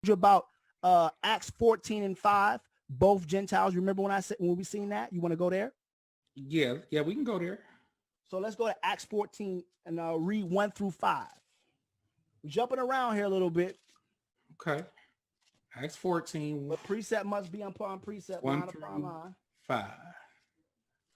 you about Acts 14 and 5, both Gentiles. Remember when I said when we seen that? You want to go there? Yeah, we can go there. So let's go to Acts 14 and read 1 through 5. We're jumping around here a little bit. Okay. Acts 14. But precept must be upon precept, 1 line upon line. 5.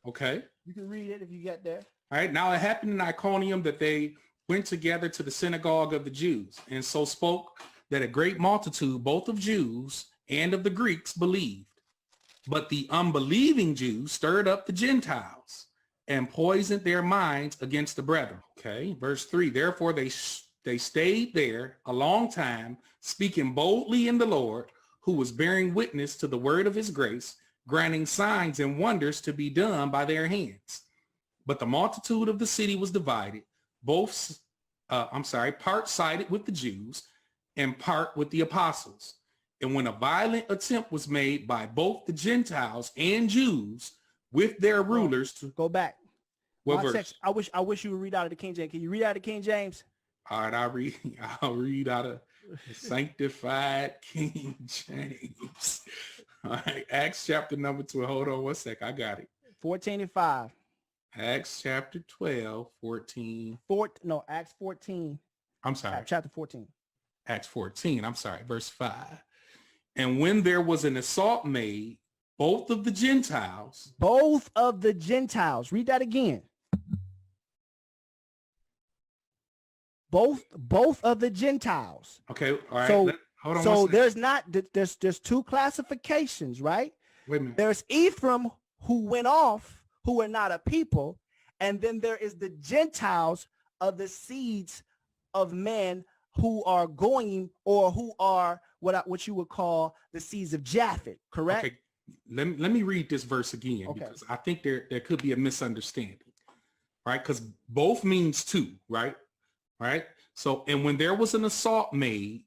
Okay. You can read it if you get there. All right. Now it happened in Iconium that they went together to the synagogue of the Jews, and so spoke that a great multitude, both of Jews and of the Greeks, believed. But the unbelieving Jews stirred up the Gentiles and poisoned their minds against the brethren. Okay. Verse 3. Therefore they stayed there a long time, speaking boldly in the Lord, who was bearing witness to the word of his grace, granting signs and wonders to be done by their hands. But the multitude of the city was divided, part sided with the Jews and part with the apostles. And when a violent attempt was made by both the Gentiles and Jews with their rulers to go back. What verse? I wish you would read out of the King James. Can you read out of the King James? All right, I'll read out of the sanctified King James. All right, Acts chapter number 12. Hold on one sec. I got it. 14 and 5. Acts chapter 12, 14. Acts 14. I'm sorry. Chapter 14. Acts 14. I'm sorry. Verse 5. And when there was an assault made, both of the Gentiles. Read that again. Both of the Gentiles. Okay. All right. Hold on. So there's two classifications, right? Wait a minute. There's Ephraim who went off, who are not a people. And then there is the Gentiles of the seeds of men who are going, or who are what you would call the seeds of Japhet, correct? Okay. Let me read this verse again, okay, because I think there could be a misunderstanding, right? Because both means two, right? Right. So, and when there was an assault made,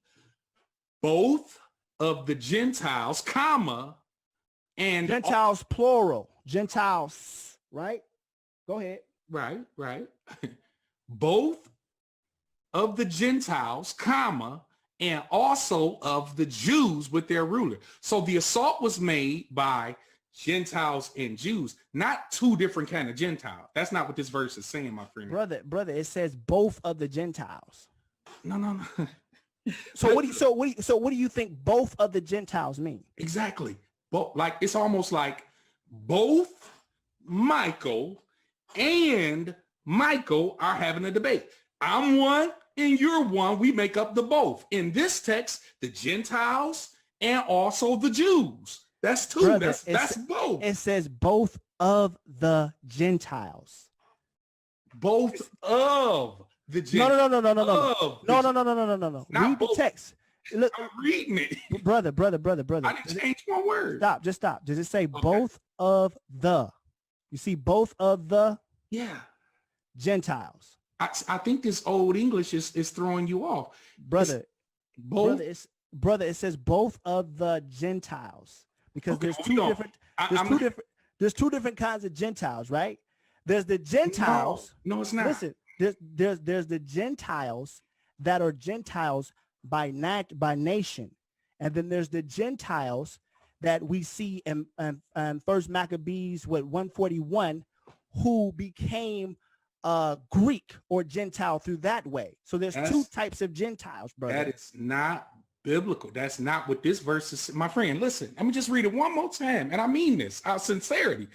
both of the Gentiles, and Gentiles plural, Gentiles, right? Go ahead. Right. Both of the Gentiles, and also of the Jews with their ruler. So the assault was made by Gentiles and Jews, not two different kind of Gentiles. That's not what this verse is saying, my friend. Brother, it says both of the Gentiles. No. So what do you think both of the Gentiles mean? Exactly. But like, it's almost like both Michael and Michael are having a debate. I'm one and you're one. We make up the both. In this text, the Gentiles and also the Jews. That's two. Brother, that's both. It says both of the Gentiles. Both of the Gentiles. No. Read the text. Look, I'm reading it. Brother. I didn't change one word. Stop. Does it say both of the? You see both of the? Yeah. Gentiles. I think this old English is throwing you off. Brother, it says both of the Gentiles. Because there's two different kinds of Gentiles, right? There's the Gentiles. No, it's not. Listen, there's the Gentiles that are Gentiles by nation, and then there's the Gentiles that we see in First Maccabees 141, who became Greek or Gentile through that way. So there's two types of Gentiles, brother. That is not biblical. That's not what this verse is. My friend, listen, let me just read it one more time. And I mean this out of sincerity.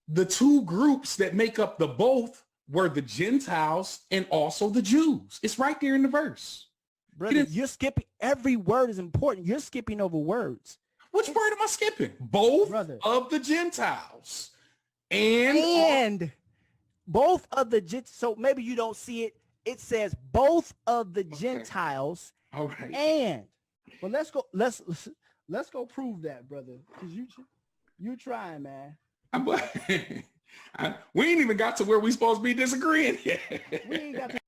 The two groups that make up the both were the Gentiles and also the Jews. It's right there in the verse. Brother, you're skipping. Every word is important. You're skipping over words. Which word am I skipping? Both of the Gentiles. And both of the Gentiles. So maybe you don't see it. It says both of the Gentiles. All right. And well, let's go prove that, brother. Because you trying, man. We ain't even got to where we supposed to be disagreeing yet. We ain't got to